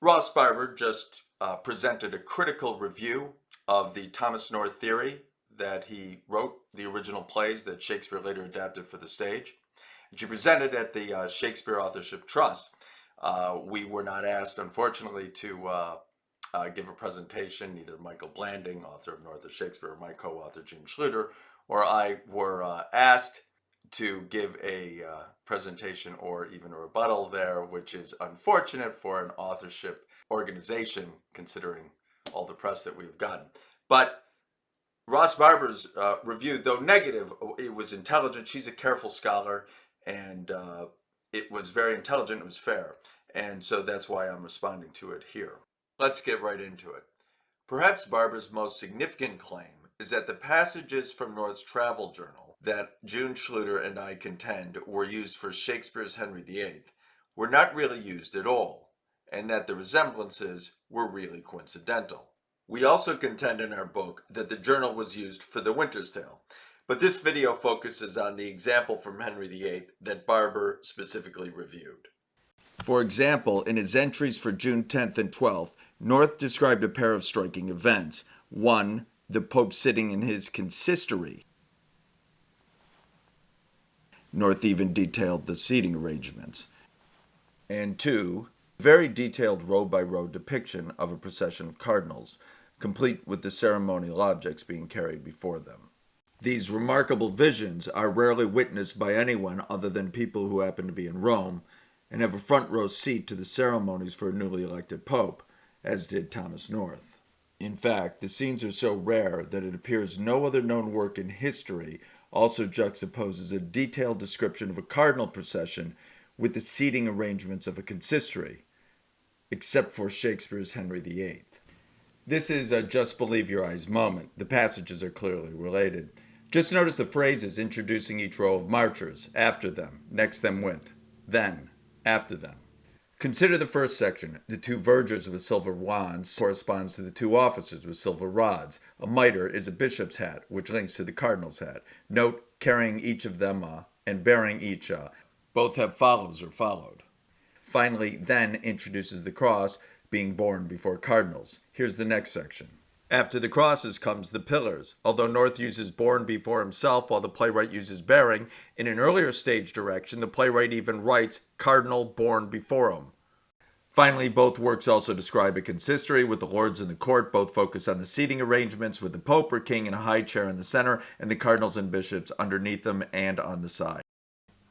Ross Barber just presented a critical review of the Thomas North theory that he wrote, the original plays that Shakespeare later adapted for the stage. And she presented at the Shakespeare Authorship Trust. We were not asked, unfortunately, to give a presentation. Neither Michael Blanding, author of North of Shakespeare, or my co-author Jim Schluter, or I were asked to give a presentation or even a rebuttal there, which is unfortunate for an authorship organization, considering all the press that we've gotten. But Ross Barber's review, though negative, it was intelligent. She's a careful scholar, and it was very intelligent. It was fair. And so that's why I'm responding to it here. Let's get right into it. Perhaps Barber's most significant claim is that the passages from North's travel journal that June Schluter and I contend were used for Shakespeare's Henry VIII were not really used at all, and that the resemblances were really coincidental. We also contend in our book that the journal was used for The Winter's Tale, but this video focuses on the example from Henry VIII that Barber specifically reviewed. For example, in his entries for June 10th and 12th, North described a pair of striking events. One, the Pope sitting in his consistory. North even detailed the seating arrangements. And two, very detailed row-by-row depiction of a procession of cardinals, complete with the ceremonial objects being carried before them. These remarkable visions are rarely witnessed by anyone other than people who happen to be in Rome and have a front-row seat to the ceremonies for a newly elected pope, as did Thomas North. In fact, the scenes are so rare that it appears no other known work in history also juxtaposes a detailed description of a cardinal procession with the seating arrangements of a consistory, except for Shakespeare's Henry VIII. This is a just believe your eyes moment. The passages are clearly related. Just notice the phrases introducing each row of marchers: after them, next them with, then, after them. Consider the first section. The two vergers with silver wands corresponds to the two officers with silver rods. A mitre is a bishop's hat, which links to the cardinal's hat. Note, carrying each of them and bearing each both have follows or followed. Finally, then introduces the cross being borne before cardinals. Here's the next section. After the crosses comes the pillars. Although North uses borne before himself while the playwright uses bearing, in an earlier stage direction, the playwright even writes cardinal borne before him. Finally, both works also describe a consistory with the lords in the court. Both focus on the seating arrangements with the pope or king in a high chair in the center and the cardinals and bishops underneath them and on the side.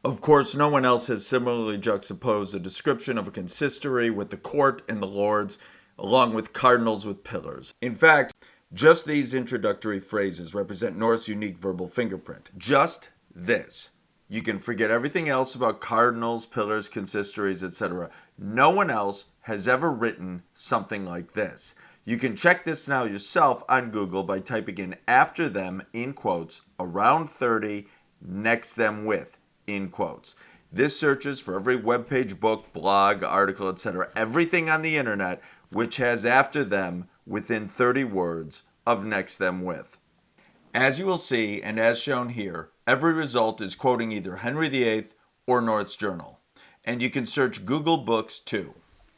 Of course, no one else has similarly juxtaposed a description of a consistory with the court and the lords, along with cardinals with pillars. In fact, just these introductory phrases represent North's unique verbal fingerprint. Just this. You can forget everything else about cardinals, pillars, consistories, etc. No one else has ever written something like this. You can check this now yourself on Google by typing in after them, in quotes, around 30, next them with, in quotes. This searches for every webpage, book, blog, article, etc., everything on the internet which has after them within 30 words of next them with. As you will see, and as shown here, every result is quoting either Henry VIII or North's journal. And you can search Google Books too.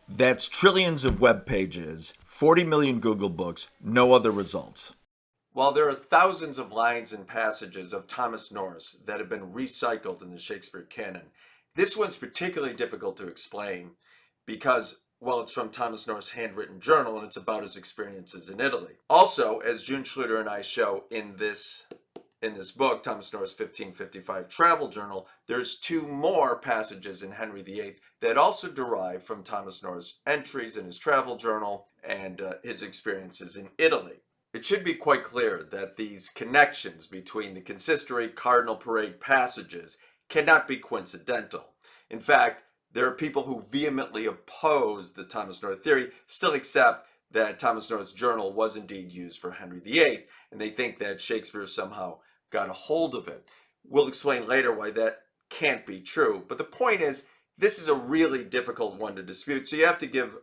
That's trillions of web pages, 40 million Google Books, no other results. While there are thousands of lines and passages of Thomas North that have been recycled in the Shakespeare canon, this one's particularly difficult to explain because, well, it's from Thomas North's handwritten journal and it's about his experiences in Italy. Also, as June Schluter and I show in this book, Thomas North's 1555 travel journal, there's two more passages in Henry VIII that also derive from Thomas North's entries in his travel journal and his experiences in Italy. It should be quite clear that these connections between the consistory, cardinal parade passages cannot be coincidental. In fact, there are people who vehemently oppose the Thomas North theory, still accept that Thomas North's journal was indeed used for Henry VIII, and they think that Shakespeare somehow got a hold of it. We'll explain later why that can't be true, but the point is, this is a really difficult one to dispute, so you have to give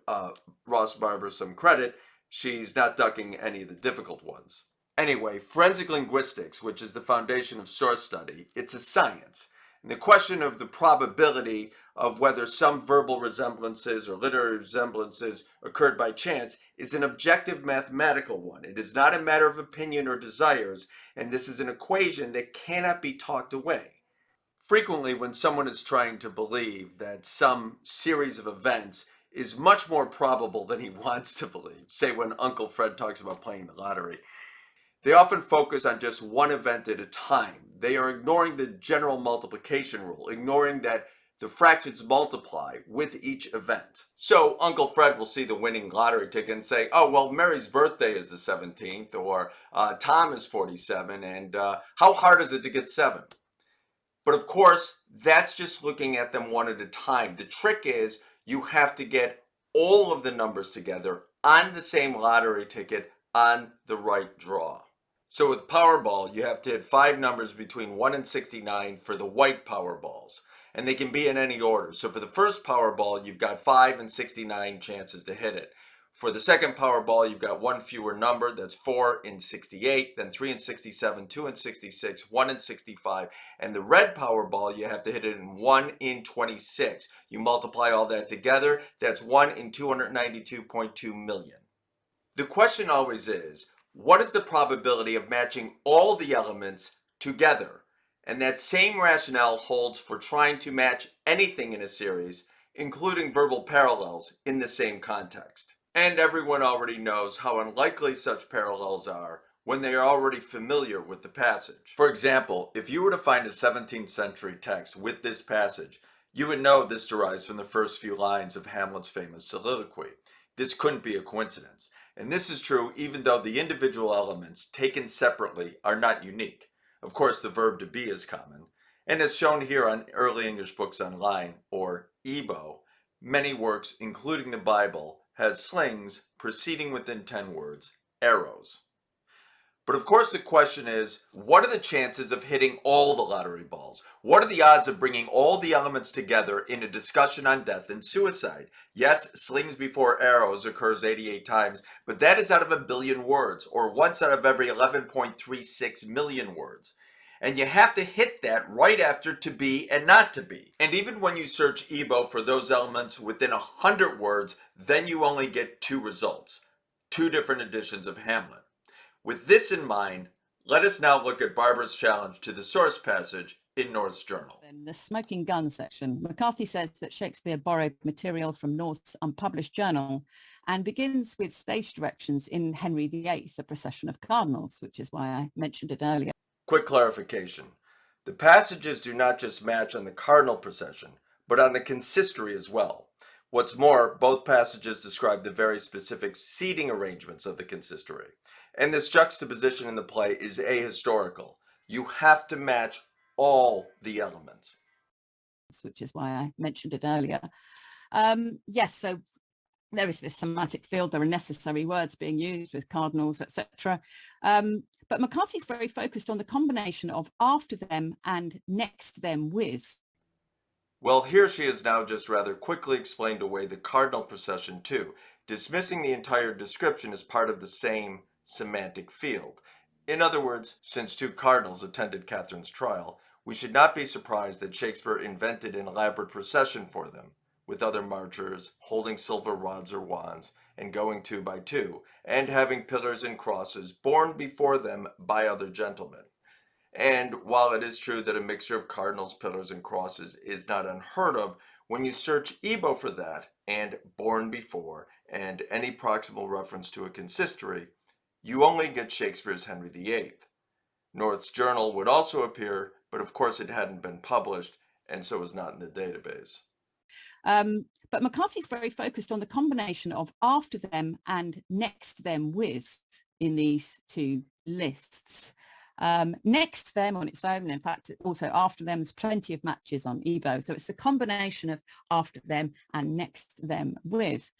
Ross Barber some credit. She's not ducking any of the difficult ones. Anyway, forensic linguistics, which is the foundation of source study, it's a science. And the question of the probability of whether some verbal resemblances or literary resemblances occurred by chance is an objective mathematical one. It is not a matter of opinion or desires, and this is an equation that cannot be talked away. Frequently, when someone is trying to believe that some series of events is much more probable than he wants to believe, say when Uncle Fred talks about playing the lottery, they often focus on just one event at a time. They are ignoring the general multiplication rule, ignoring that the fractions multiply with each event. So Uncle Fred will see the winning lottery ticket and say, oh, well, Mary's birthday is the 17th, or Tom is 47, and how hard is it to get 7? But of course, that's just looking at them one at a time. The trick is you have to get all of the numbers together on the same lottery ticket on the right draw. So with Powerball, you have to hit 5 numbers between 1 and 69 for the white Powerballs. And they can be in any order. So for the first Powerball, you've got 5 and 69 chances to hit it. For the second Powerball, you've got one fewer number, that's 4 in 68, then 3 in 67, 2 in 66, 1 in 65, and the red Powerball, you have to hit it in 1 in 26. You multiply all that together, that's 1 in 292.2 million. The question always is, what is the probability of matching all the elements together? And that same rationale holds for trying to match anything in a series, including verbal parallels in the same context. And everyone already knows how unlikely such parallels are when they are already familiar with the passage. For example, if you were to find a 17th century text with this passage, you would know this derives from the first few lines of Hamlet's famous soliloquy. This couldn't be a coincidence. And this is true even though the individual elements taken separately are not unique. Of course, the verb to be is common. And as shown here on Early English Books Online, or EBO, many works, including the Bible, has slings preceding within 10 words, arrows. But of course the question is, what are the chances of hitting all the lottery balls? What are the odds of bringing all the elements together in a discussion on death and suicide? Yes, slings before arrows occurs 88 times, but that is out of 1 billion words, or once out of every 11.36 million words. And you have to hit that right after to be and not to be. And even when you search EBO for those elements within 100 words, then you only get 2 results, 2 different editions of Hamlet. With this in mind, let us now look at Barber's challenge to the source passage in North's journal. In the smoking gun section, McCarthy says that Shakespeare borrowed material from North's unpublished journal and begins with stage directions in Henry VIII, A Procession of Cardinals, which is why I mentioned it earlier. Quick clarification. The passages do not just match on the cardinal procession, but on the consistory as well. What's more, both passages describe the very specific seating arrangements of the consistory. And this juxtaposition in the play is ahistorical. You have to match all the elements. Which is why I mentioned it earlier. Yes, so there is this semantic field. There are necessary words being used with cardinals, etc. But McCarthy's very focused on the combination of after them and next them with. Well, here she has now just rather quickly explained away the cardinal procession too, dismissing the entire description as part of the same semantic field. In other words, since 2 cardinals attended Catherine's trial, we should not be surprised that Shakespeare invented an elaborate procession for them, with other marchers holding silver rods or wands, and going 2 by 2, and having pillars and crosses borne before them by other gentlemen. And while it is true that a mixture of cardinals, pillars, and crosses is not unheard of, when you search EBO for that, and borne before, and any proximal reference to a consistory, you only get Shakespeare's Henry VIII. North's journal would also appear, but of course it hadn't been published, and so was not in the database. But McCarthy's very focused on the combination of after them and next them with in these 2 lists. Next them on its own, in fact, also after them, there's plenty of matches on EBO. So it's the combination of after them and next them with.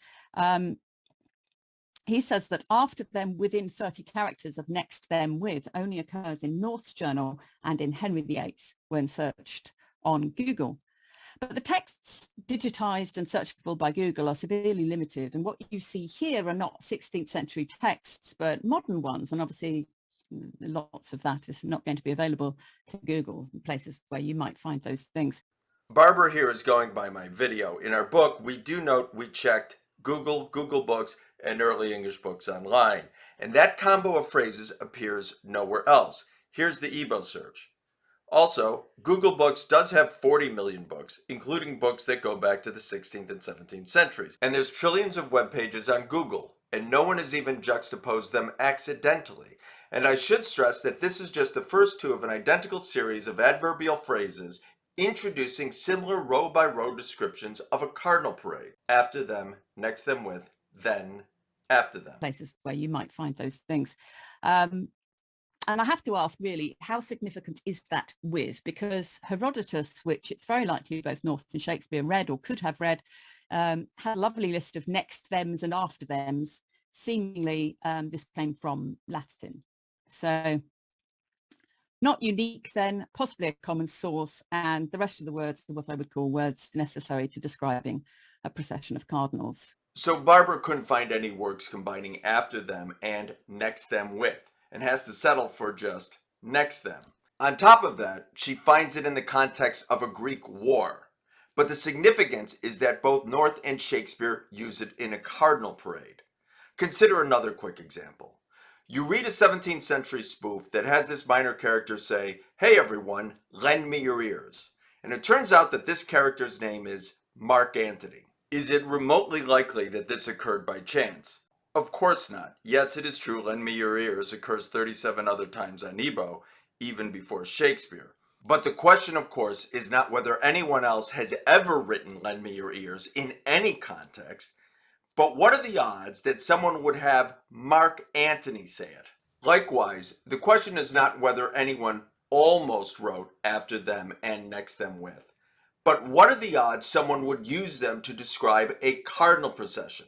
He says that after them within 30 characters of next them with only occurs in North's journal and in Henry VIII when searched on Google. But the texts digitized and searchable by Google are severely limited. And what you see here are not 16th century texts, but modern ones. And obviously lots of that is not going to be available to Google, places where you might find those things. Barber here is going by my video. In our book, we do note we checked Google, Google Books, and early English books online. And that combo of phrases appears nowhere else. Here's the EBO search. Also, Google Books does have 40 million books, including books that go back to the 16th and 17th centuries. And there's trillions of web pages on Google, and no one has even juxtaposed them accidentally. And I should stress that this is just the first two of an identical series of adverbial phrases introducing similar row-by-row descriptions of a cardinal parade. After them, next them with, then, after them. Places where you might find those things. And I have to ask, really, how significant is that with? Because Herodotus, which it's very likely both North and Shakespeare read or could have read, had a lovely list of next thems and after thems. Seemingly, this came from Latin. So not unique then, possibly a common source, and the rest of the words are what I would call words necessary to describing a procession of cardinals. So Barber couldn't find any works combining after them and next them with, and has to settle for just next them. On top of that, she finds it in the context of a Greek war. But the significance is that both North and Shakespeare use it in a cardinal parade. Consider another quick example. You read a 17th century spoof that has this minor character say, "Hey everyone, lend me your ears." And it turns out that this character's name is Mark Antony. Is it remotely likely that this occurred by chance? Of course not. Yes, it is true, "lend me your ears" occurs 37 other times on Nebo, even before Shakespeare. But the question, of course, is not whether anyone else has ever written "lend me your ears" in any context, but what are the odds that someone would have Mark Antony say it? Likewise, the question is not whether anyone almost wrote after them and next them with, but what are the odds someone would use them to describe a cardinal procession?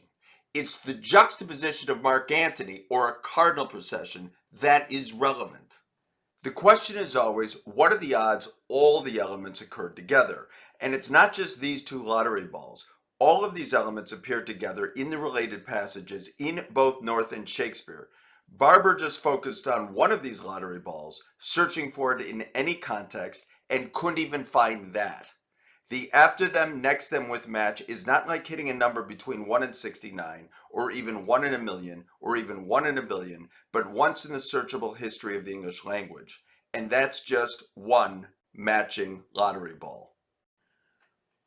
It's the juxtaposition of Mark Antony or a cardinal procession that is relevant. The question is always, what are the odds all the elements occurred together? And it's not just these two lottery balls. All of these elements appear together in the related passages in both North and Shakespeare. Barber just focused on one of these lottery balls, searching for it in any context, and couldn't even find that. The after them, next them with match is not like hitting a number between 1 and 69, or even 1 in a million, or even 1 in a billion, but once in the searchable history of the English language. And that's just one matching lottery ball.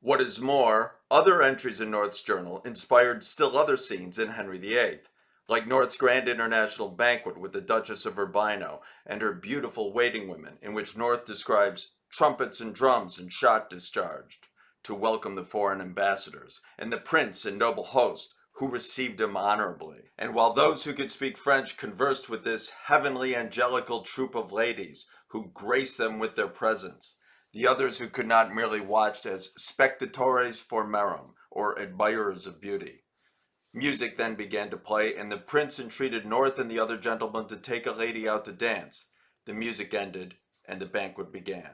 What is more, other entries in North's journal inspired still other scenes in Henry VIII, like North's grand international banquet with the Duchess of Urbino and her beautiful waiting women, in which North describes trumpets and drums and shot discharged to welcome the foreign ambassadors, and the prince and noble host who received him honorably. And while those who could speak French conversed with this heavenly angelical troop of ladies who graced them with their presence, the others who could not merely watched as spectatores formarum, or admirers of beauty. Music then began to play, and the prince entreated North and the other gentlemen to take a lady out to dance. The music ended, and the banquet began.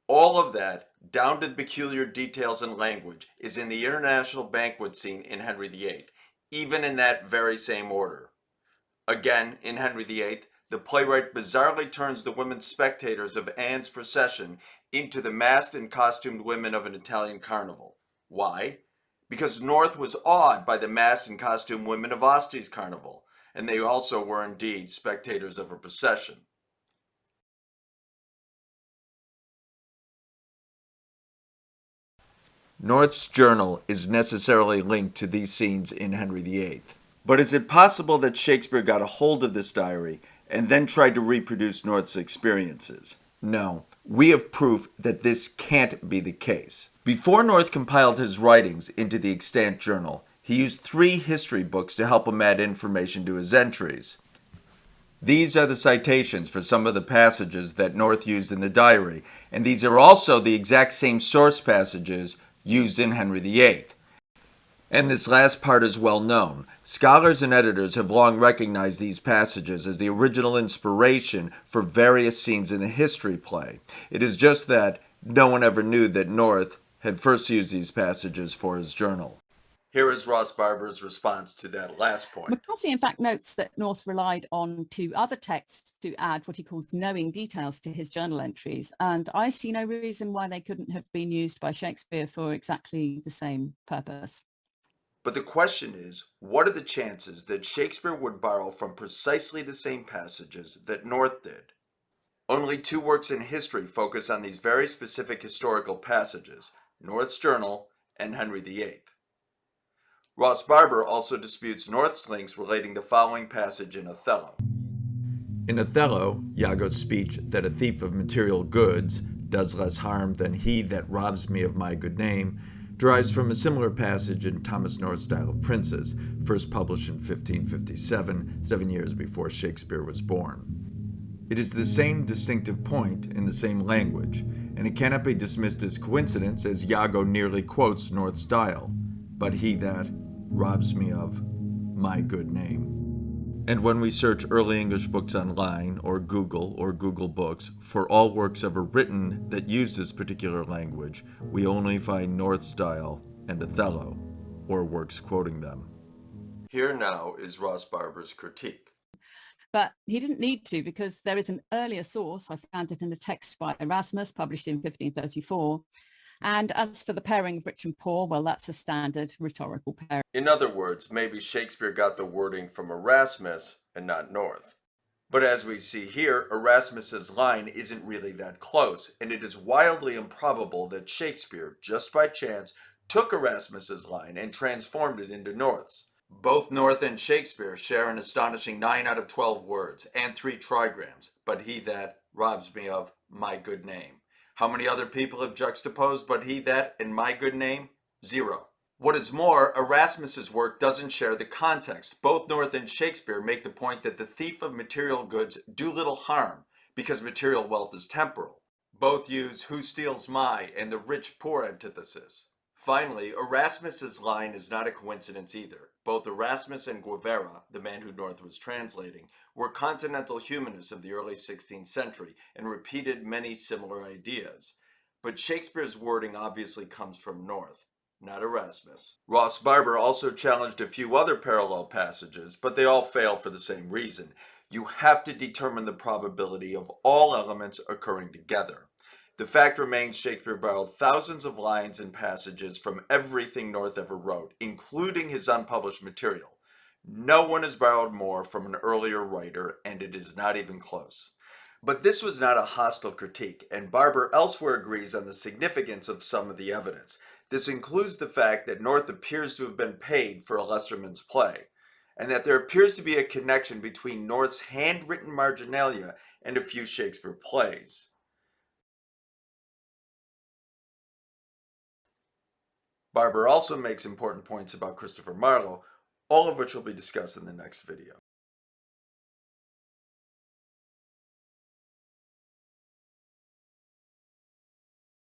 All of that, down to the peculiar details and language, is in the international banquet scene in Henry VIII, even in that very same order. Again, in Henry VIII, the playwright bizarrely turns the women spectators of Anne's procession into the masked and costumed women of an Italian carnival. Why? Because North was awed by the masked and costumed women of Austria's carnival, and they also were indeed spectators of a procession. North's journal is necessarily linked to these scenes in Henry VIII. But is it possible that Shakespeare got a hold of this diary and then tried to reproduce North's experiences? No, we have proof that this can't be the case. Before North compiled his writings into the extant journal, he used 3 history books to help him add information to his entries. These are the citations for some of the passages that North used in the diary, and these are also the exact same source passages used in Henry VIII. And this last part is well known. Scholars and editors have long recognized these passages as the original inspiration for various scenes in the history play. It is just that no one ever knew that North had first used these passages for his journal. Here is Ross Barber's response to that last point. McCarthy, in fact, notes that North relied on two other texts to add what he calls knowing details to his journal entries, and I see no reason why they couldn't have been used by Shakespeare for exactly the same purpose. But the question is, what are the chances that Shakespeare would borrow from precisely the same passages that North did? Only two works in history focus on these very specific historical passages, North's journal and Henry VIII. Ross Barber also disputes North's links relating the following passage in Othello. In Othello, Iago's speech that a thief of material goods does less harm than he that robs me of my good name derives from a similar passage in Thomas North's Dial of Princes, first published in 1557, 7 years before Shakespeare was born. It is the same distinctive point in the same language, and it cannot be dismissed as coincidence as Iago nearly quotes North's Dial, but he that robs me of my good name. And when we search early English books online or Google Books for all works ever written that use this particular language, we only find North's Dial and Othello, or works quoting them. Here now is Ross Barber's critique. But he didn't need to, because there is an earlier source. I found it in a text by Erasmus, published in 1534. And as for the pairing of rich and poor, well, that's a standard rhetorical pairing. In other words, maybe Shakespeare got the wording from Erasmus and not North. But as we see here, Erasmus's line isn't really that close, and it is wildly improbable that Shakespeare, just by chance, took Erasmus's line and transformed it into North's. Both North and Shakespeare share an astonishing 9 out of 12 words and 3 trigrams, but he that robs me of my good name. How many other people have juxtaposed but he that and my good name? 0. What is more, Erasmus's work doesn't share the context. Both North and Shakespeare make the point that the thief of material goods do little harm because material wealth is temporal. Both use who steals my and the rich poor antithesis. Finally, Erasmus's line is not a coincidence either. Both Erasmus and Guevara, the man who North was translating, were continental humanists of the early 16th century and repeated many similar ideas. But Shakespeare's wording obviously comes from North, not Erasmus. Ross Barber also challenged a few other parallel passages, but they all fail for the same reason. You have to determine the probability of all elements occurring together. The fact remains Shakespeare borrowed thousands of lines and passages from everything North ever wrote, including his unpublished material. No one has borrowed more from an earlier writer, and it is not even close. But this was not a hostile critique, and Barber elsewhere agrees on the significance of some of the evidence. This includes the fact that North appears to have been paid for a Leicesterman's play, and that there appears to be a connection between North's handwritten marginalia and a few Shakespeare plays. Barber also makes important points about Christopher Marlowe, all of which will be discussed in the next video.